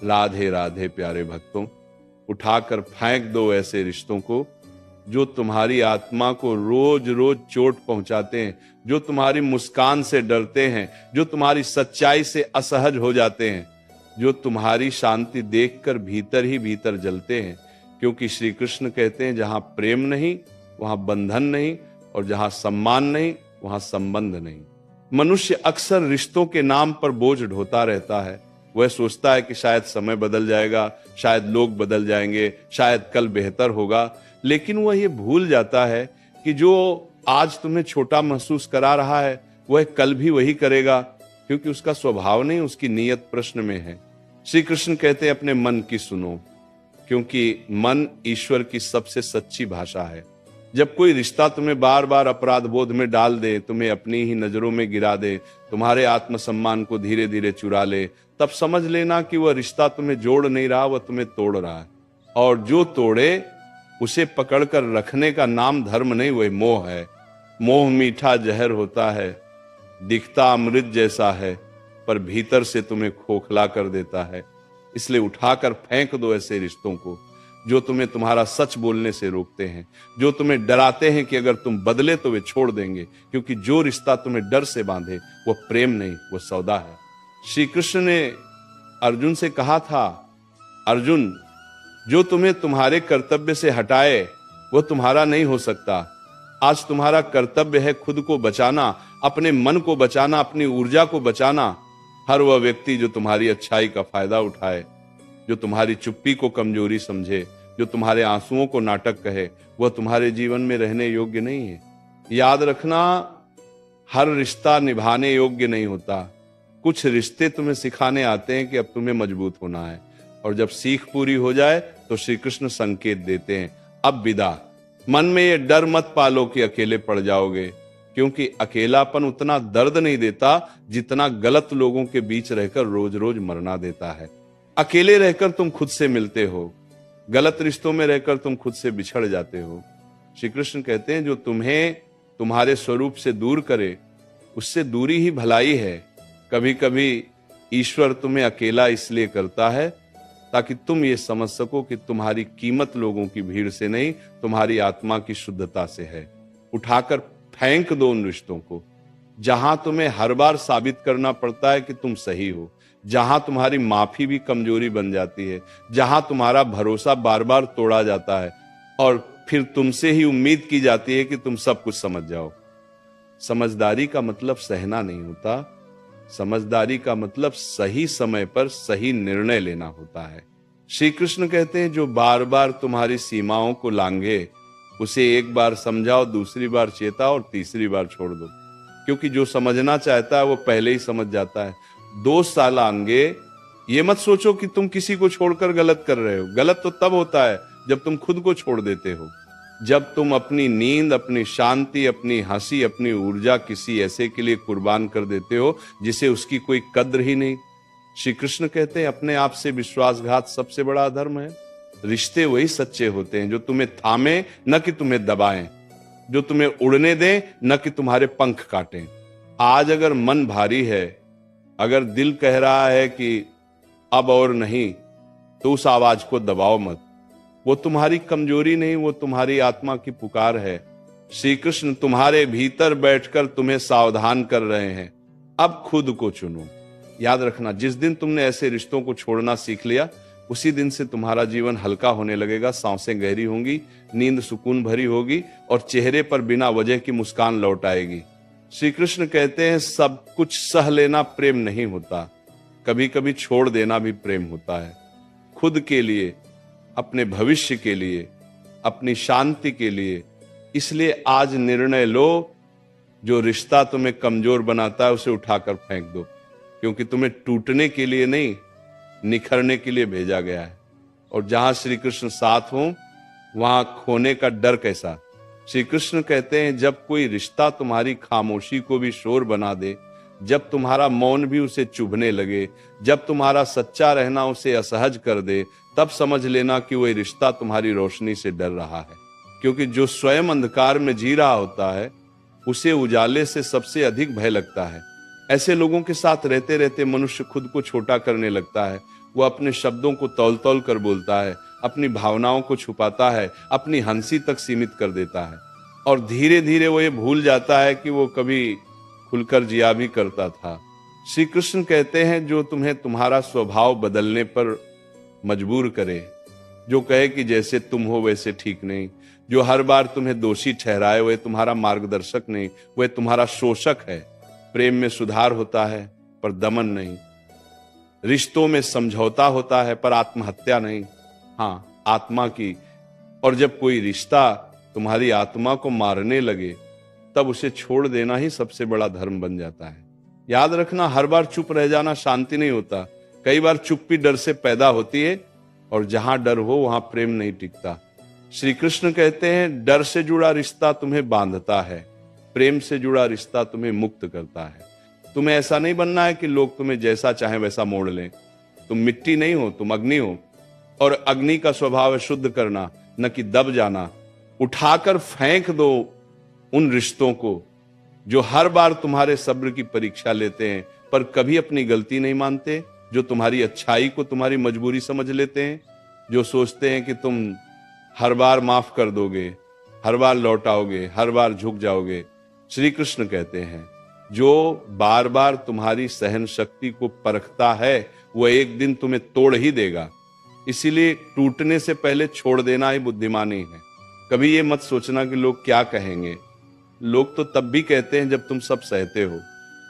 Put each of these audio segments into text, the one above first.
राधे राधे प्यारे भक्तों, उठाकर फेंक दो ऐसे रिश्तों को जो तुम्हारी आत्मा को रोज रोज चोट पहुंचाते हैं, जो तुम्हारी मुस्कान से डरते हैं, जो तुम्हारी सच्चाई से असहज हो जाते हैं, जो तुम्हारी शांति देखकर भीतर ही भीतर जलते हैं। क्योंकि श्री कृष्ण कहते हैं जहां प्रेम नहीं वहां बंधन नहीं, और जहां सम्मान नहीं वहां संबंध नहीं। मनुष्य अक्सर रिश्तों के नाम पर बोझ ढोता रहता है। वह सोचता है कि शायद समय बदल जाएगा, शायद लोग बदल जाएंगे, शायद कल बेहतर होगा, लेकिन वह ये भूल जाता है कि जो आज तुम्हें छोटा महसूस करा रहा है वह कल भी वही करेगा, क्योंकि उसका स्वभाव नहीं, उसकी नीयत प्रश्न में है। श्री कृष्ण कहते हैं अपने मन की सुनो, क्योंकि मन ईश्वर की सबसे सच्ची भाषा है। जब कोई रिश्ता तुम्हें बार बार अपराध बोध में डाल दे, तुम्हें अपनी ही नजरों में गिरा दे, तुम्हारे आत्मसम्मान को धीरे धीरे चुरा ले, तब समझ लेना कि वह रिश्ता तुम्हें जोड़ नहीं रहा, वह तुम्हें तोड़ रहा है। और जो तोड़े उसे पकड़कर रखने का नाम धर्म नहीं, वह मोह है। मोह मीठा जहर होता है, दिखता अमृत जैसा है, पर भीतर से तुम्हें खोखला कर देता है। इसलिए उठाकर फेंक दो ऐसे रिश्तों को जो तुम्हें तुम्हारा सच बोलने से रोकते हैं, जो तुम्हें डराते हैं कि अगर तुम बदले तो वे छोड़ देंगे। क्योंकि जो रिश्ता तुम्हें डर से बांधे वो प्रेम नहीं, वो सौदा है। श्री कृष्ण ने अर्जुन से कहा था, अर्जुन जो तुम्हें तुम्हारे कर्तव्य से हटाए वो तुम्हारा नहीं हो सकता। आज तुम्हारा कर्तव्य है खुद को बचाना, अपने मन को बचाना, अपनी ऊर्जा को बचाना। हर वह व्यक्ति जो तुम्हारी अच्छाई का फायदा उठाए, जो तुम्हारी चुप्पी को कमजोरी समझे, जो तुम्हारे आंसुओं को नाटक कहे, वह तुम्हारे जीवन में रहने योग्य नहीं है। याद रखना, हर रिश्ता निभाने योग्य नहीं होता। कुछ रिश्ते तुम्हें सिखाने आते हैं कि अब तुम्हें मजबूत होना है, और जब सीख पूरी हो जाए तो श्री कृष्ण संकेत देते हैं, अब विदा। मन में ये डर मत पालो कि अकेले पड़ जाओगे, क्योंकि अकेलापन उतना दर्द नहीं देता जितना गलत लोगों के बीच रहकर रोज रोज मरना देता है। अकेले रहकर तुम खुद से मिलते हो, गलत रिश्तों में रहकर तुम खुद से बिछड़ जाते हो। श्री कृष्ण कहते हैं जो तुम्हें तुम्हारे स्वरूप से दूर करे उससे दूरी ही भलाई है। कभी कभी ईश्वर तुम्हें अकेला इसलिए करता है ताकि तुम ये समझ सको कि तुम्हारी कीमत लोगों की भीड़ से नहीं, तुम्हारी आत्मा की शुद्धता से है। उठाकर फेंक दो उन रिश्तों को जहां तुम्हें हर बार साबित करना पड़ता है कि तुम सही हो, जहां तुम्हारी माफी भी कमजोरी बन जाती है, जहां तुम्हारा भरोसा बार बार तोड़ा जाता है और फिर तुमसे ही उम्मीद की जाती है कि तुम सब कुछ समझ जाओ। समझदारी का मतलब सहना नहीं होता, समझदारी का मतलब सही समय पर सही निर्णय लेना होता है। श्री कृष्ण कहते हैं जो बार बार तुम्हारी सीमाओं को लांघे उसे एक बार समझाओ, दूसरी बार चेताओ और तीसरी बार छोड़ दो, क्योंकि जो समझना चाहता है वो पहले ही समझ जाता है। 2 साल आंगे ये मत सोचो कि तुम किसी को छोड़कर गलत कर रहे हो। गलत तो तब होता है जब तुम खुद को छोड़ देते हो, जब तुम अपनी नींद, अपनी शांति, अपनी हंसी, अपनी ऊर्जा किसी ऐसे के लिए कुर्बान कर देते हो जिसे उसकी कोई कद्र ही नहीं। श्री कृष्ण कहते हैं अपने आप से विश्वासघात सबसे बड़ा अधर्म है। रिश्ते वही सच्चे होते हैं जो तुम्हें थामे न कि तुम्हें दबाएं, जो तुम्हें उड़ने दें न कि तुम्हारे पंख काटें। आज अगर मन भारी है, अगर दिल कह रहा है कि अब और नहीं, तो उस आवाज को दबाओ मत। वो तुम्हारी कमजोरी नहीं, वो तुम्हारी आत्मा की पुकार है। श्री कृष्ण तुम्हारे भीतर बैठकर तुम्हें सावधान कर रहे हैं, अब खुद को चुनो। याद रखना, जिस दिन तुमने ऐसे रिश्तों को छोड़ना सीख लिया उसी दिन से तुम्हारा जीवन हल्का होने लगेगा, सांसें गहरी होंगी, नींद सुकून भरी होगी और चेहरे पर बिना वजह की मुस्कान लौट आएगी। श्री कृष्ण कहते हैं सब कुछ सह लेना प्रेम नहीं होता, कभी कभी छोड़ देना भी प्रेम होता है। खुद के लिए, अपने भविष्य के लिए, अपनी शांति के लिए। इसलिए आज निर्णय लो, जो रिश्ता तुम्हें कमजोर बनाता है उसे उठाकर फेंक दो, क्योंकि तुम्हें टूटने के लिए नहीं, निखरने के लिए भेजा गया है। और जहां श्री कृष्ण साथ हो वहां खोने का डर कैसा। श्री कृष्ण कहते हैं जब कोई रिश्ता तुम्हारी खामोशी को भी शोर बना दे, जब तुम्हारा मौन भी उसे चुभने लगे, जब तुम्हारा सच्चा रहना उसे असहज कर दे, तब समझ लेना कि वह रिश्ता तुम्हारी रोशनी से डर रहा है। क्योंकि जो स्वयं अंधकार में जी रहा होता है उसे उजाले से सबसे अधिक भय लगता है। ऐसे लोगों के साथ रहते रहते मनुष्य खुद को छोटा करने लगता है। वो अपने शब्दों को तौल तौल कर बोलता है, अपनी भावनाओं को छुपाता है, अपनी हंसी तक सीमित कर देता है, और धीरे धीरे वो ये भूल जाता है कि वो कभी खुलकर जिया भी करता था। श्री कृष्ण कहते हैं, जो तुम्हें तुम्हारा स्वभाव बदलने पर मजबूर करे, जो कहे कि जैसे तुम हो वैसे ठीक नहीं, जो हर बार तुम्हें दोषी ठहराए, वह तुम्हारा मार्गदर्शक नहीं, वह तुम्हारा शोषक है। प्रेम में सुधार होता है पर दमन नहीं, रिश्तों में समझौता होता है पर आत्महत्या नहीं, हाँ आत्मा की। और जब कोई रिश्ता तुम्हारी आत्मा को मारने लगे, तब उसे छोड़ देना ही सबसे बड़ा धर्म बन जाता है। याद रखना, हर बार चुप रह जाना शांति नहीं होता। कई बार चुप्पी डर से पैदा होती है, और जहां डर हो वहां प्रेम नहीं टिकता। श्री कृष्ण कहते हैं, डर से जुड़ा रिश्ता तुम्हें बांधता है, प्रेम से जुड़ा रिश्ता तुम्हें मुक्त करता है। तुम्हें ऐसा नहीं बनना है कि लोग तुम्हें जैसा चाहे वैसा मोड़ लें। तुम मिट्टी नहीं हो, तुम अग्नि हो, और अग्नि का स्वभाव है शुद्ध करना, न कि दब जाना। उठाकर फेंक दो उन रिश्तों को जो हर बार तुम्हारे सब्र की परीक्षा लेते हैं पर कभी अपनी गलती नहीं मानते, जो तुम्हारी अच्छाई को तुम्हारी मजबूरी समझ लेते हैं, जो सोचते हैं कि तुम हर बार माफ कर दोगे, हर बार लौटाओगे, हर बार झुक जाओगे। श्री कृष्ण कहते हैं, जो बार बार तुम्हारी सहन शक्ति को परखता है, वह एक दिन तुम्हें तोड़ ही देगा। इसीलिए टूटने से पहले छोड़ देना ही बुद्धिमानी है। कभी ये मत सोचना कि लोग क्या कहेंगे। लोग तो तब भी कहते हैं जब तुम सब सहते हो,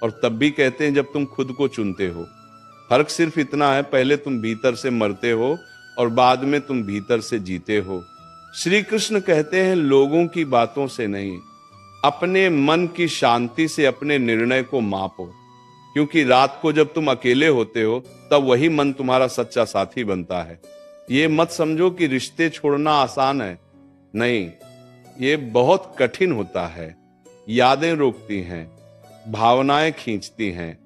और तब भी कहते हैं जब तुम खुद को चुनते हो। फर्क सिर्फ इतना है, पहले तुम भीतर से मरते हो और बाद में तुम भीतर से जीते हो। श्री कृष्ण कहते हैं, लोगों की बातों से नहीं, अपने मन की शांति से अपने निर्णय को मापो। क्योंकि रात को जब तुम अकेले होते हो, तब वही मन तुम्हारा सच्चा साथी बनता है। ये मत समझो कि रिश्ते छोड़ना आसान है, नहीं, ये बहुत कठिन होता है। यादें रोकती हैं, भावनाएं खींचती हैं,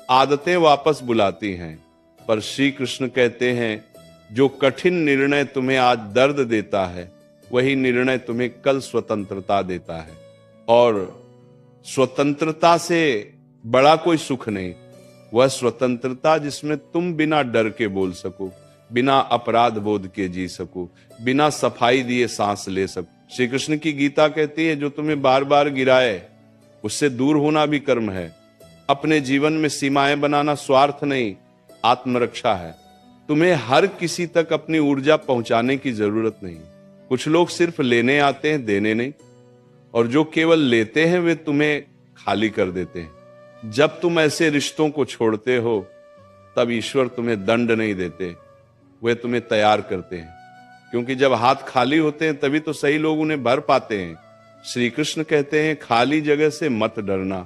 आदतें वापस बुलाती हैं। पर श्री कृष्ण कहते हैं, जो कठिन निर्णय तुम्हें आज दर्द देता है, वही निर्णय तुम्हें कल स्वतंत्रता देता है। और स्वतंत्रता से बड़ा कोई सुख नहीं, वह स्वतंत्रता जिसमें तुम बिना डर के बोल सको, बिना अपराध बोध के जी सको, बिना सफाई दिए सांस ले सको। श्री कृष्ण की गीता कहती है, जो तुम्हें बार बार गिराए, उससे दूर होना भी कर्म है। अपने जीवन में सीमाएं बनाना स्वार्थ नहीं, आत्मरक्षा है। तुम्हें हर किसी तक अपनी ऊर्जा पहुंचाने की जरूरत नहीं। कुछ लोग सिर्फ लेने आते हैं, देने नहीं, और जो केवल लेते हैं वे तुम्हें खाली कर देते हैं। जब तुम ऐसे रिश्तों को छोड़ते हो, तब ईश्वर तुम्हें दंड नहीं देते, वे तुम्हें तैयार करते हैं। क्योंकि जब हाथ खाली होते हैं तभी तो सही लोग उन्हें भर पाते हैं। श्री कृष्ण कहते हैं, खाली जगह से मत डरना,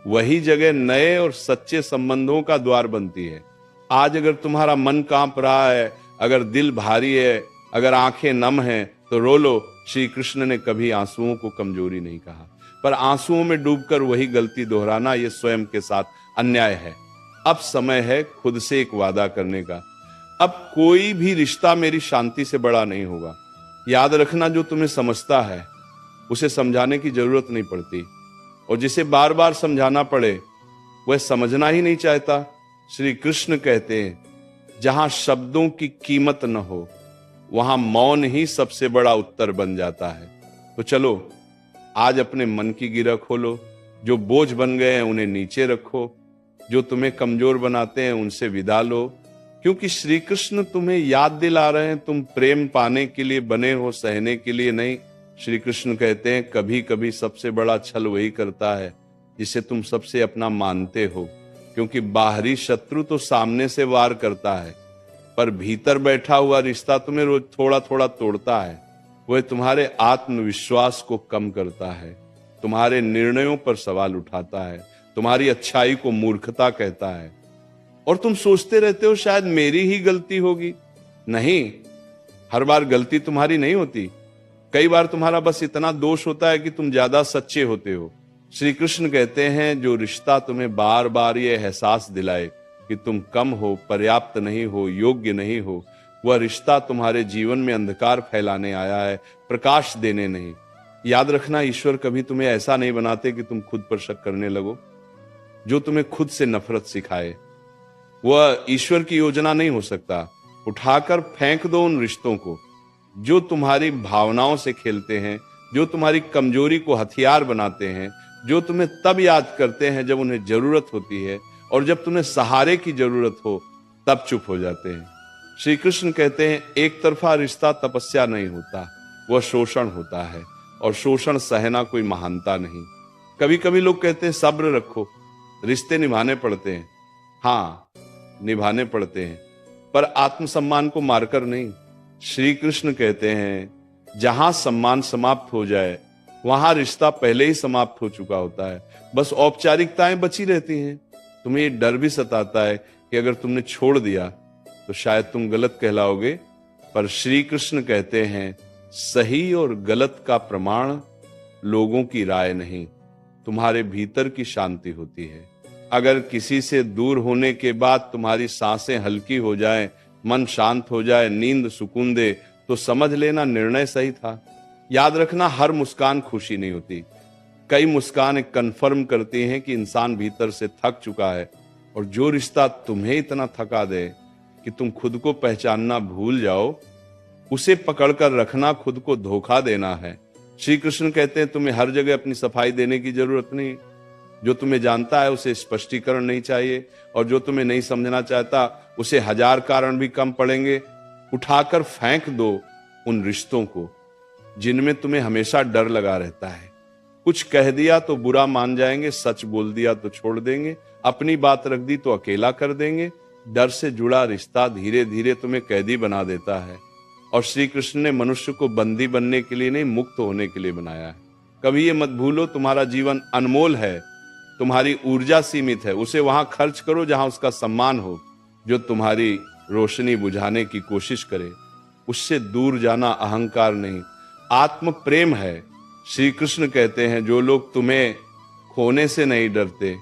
वही जगह नए और सच्चे संबंधों का द्वार बनती है। आज अगर तुम्हारा मन कांप रहा है, अगर दिल भारी है, अगर आंखें नम हैं, तो रो लो। श्री कृष्ण ने कभी आंसुओं को कमजोरी नहीं कहा, पर आंसुओं में डूबकर वही गलती दोहराना, यह स्वयं के साथ अन्याय है। अब समय है खुद से एक वादा करने का, अब कोई भी रिश्ता मेरी शांति से बड़ा नहीं होगा। याद रखना, जो तुम्हें समझता है उसे समझाने की जरूरत नहीं पड़ती, और जिसे बार बार समझाना पड़े वह समझना ही नहीं चाहता। श्री कृष्ण कहते हैं, जहां शब्दों की कीमत न हो, वहां मौन ही सबसे बड़ा उत्तर बन जाता है। तो चलो आज अपने मन की गिरह खोलो, जो बोझ बन गए हैं उन्हें नीचे रखो, जो तुम्हें कमजोर बनाते हैं उनसे विदा लो। क्योंकि श्री कृष्ण तुम्हें याद दिला रहे हैं, तुम प्रेम पाने के लिए बने हो, सहने के लिए नहीं। श्री कृष्ण कहते हैं, कभी कभी सबसे बड़ा छल वही करता है जिसे तुम सबसे अपना मानते हो। क्योंकि बाहरी शत्रु तो सामने से वार करता है, पर भीतर बैठा हुआ रिश्ता तुम्हें रोज थोड़ा थोड़ा तोड़ता है। वह तुम्हारे आत्मविश्वास को कम करता है, तुम्हारे निर्णयों पर सवाल उठाता है, तुम्हारी अच्छाई को मूर्खता कहता है। और तुम सोचते रहते हो शायद मेरी ही गलती होगी। नहीं, हर बार गलती तुम्हारी नहीं होती। कई बार तुम्हारा बस इतना दोष होता है कि तुम ज्यादा सच्चे होते हो। श्री कृष्ण कहते हैं, जो रिश्ता तुम्हें बार बार ये एहसास दिलाए कि तुम कम हो, पर्याप्त नहीं हो, योग्य नहीं हो, वह रिश्ता तुम्हारे जीवन में अंधकार फैलाने आया है, प्रकाश देने नहीं। याद रखना, ईश्वर कभी तुम्हें ऐसा नहीं बनाते कि तुम खुद पर शक करने लगो। जो तुम्हें खुद से नफरत सिखाए वह ईश्वर की योजना नहीं हो सकता। उठाकर फेंक दो उन रिश्तों को जो तुम्हारी भावनाओं से खेलते हैं, जो तुम्हारी कमजोरी को हथियार बनाते हैं, जो तुम्हें तब याद करते हैं जब उन्हें जरूरत होती है, और जब तुम्हें सहारे की जरूरत हो तब चुप हो जाते हैं। श्री कृष्ण कहते हैं एक तरफा रिश्ता तपस्या नहीं होता, वह शोषण होता है, और शोषण सहना कोई महानता नहीं। कभी कभी लोग कहते हैं सब्र रखो, रिश्ते निभाने पड़ते हैं। हाँ, निभाने पड़ते हैं, पर आत्मसम्मान को मारकर नहीं। श्री कृष्ण कहते हैं जहां सम्मान समाप्त हो जाए वहां रिश्ता पहले ही समाप्त हो चुका होता है, बस औपचारिकताएं बची रहती हैं। तुम्हें ये डर भी सताता है कि अगर तुमने छोड़ दिया तो शायद तुम गलत कहलाओगे, पर श्री कृष्ण कहते हैं सही और गलत का प्रमाण लोगों की राय नहीं, तुम्हारे भीतर की शांति होती है। अगर किसी से दूर होने के बाद तुम्हारी सांसें हल्की हो जाएं, मन शांत हो जाए, नींद सुकून दे, तो समझ लेना निर्णय सही था। याद रखना हर मुस्कान खुशी नहीं होती। कई मुस्कान कन्फर्म करती हैं कि इंसान भीतर से थक चुका है, और जो रिश्ता तुम्हें इतना थका दे कि तुम खुद को पहचानना भूल जाओ, उसे पकड़कर रखना खुद को धोखा देना है। श्री कृष्ण कहते हैं तुम्हें हर जगह अपनी सफाई देने की जरूरत नहीं। जो तुम्हें जानता है उसे स्पष्टीकरण नहीं चाहिए, और जो तुम्हें नहीं समझना चाहता उसे हजार कारण भी कम पड़ेंगे। उठाकर फेंक दो उन रिश्तों को जिनमें तुम्हें हमेशा डर लगा रहता है। कुछ कह दिया तो बुरा मान जाएंगे, सच बोल दिया तो छोड़ देंगे, अपनी बात रख दी तो अकेला कर देंगे। डर से जुड़ा रिश्ता धीरे धीरे तुम्हें कैदी बना देता है, और श्री कृष्ण ने मनुष्य को बंदी बनने के लिए नहीं, मुक्त होने के लिए बनाया है। कभी ये मत भूलो तुम्हारा जीवन अनमोल है, तुम्हारी ऊर्जा सीमित है, उसे वहां खर्च करो जहां उसका सम्मान हो। जो तुम्हारी रोशनी बुझाने की कोशिश करे उससे दूर जाना अहंकार नहीं, आत्म प्रेम है। श्री कृष्ण कहते हैं जो लोग तुम्हें खोने से नहीं डरते,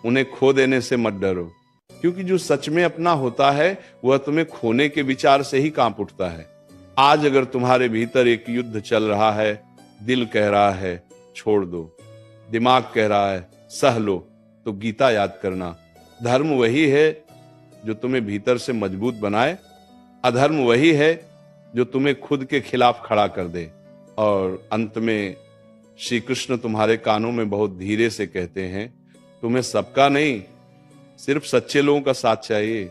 उन्हें खो देने से मत डरो, क्योंकि जो सच में अपना होता है वह तुम्हें खोने के विचार से ही कांप उठता है। आज अगर तुम्हारे भीतर एक युद्ध चल रहा है, दिल कह रहा है छोड़ दो, दिमाग कह रहा है सह लो, तो गीता याद करना। धर्म वही है जो तुम्हें भीतर से मजबूत बनाए, अधर्म वही है जो तुम्हें खुद के खिलाफ खड़ा कर दे। और अंत में श्री कृष्ण तुम्हारे कानों में बहुत धीरे से कहते हैं तुम्हें सबका नहीं, सिर्फ सच्चे लोगों का साथ चाहिए।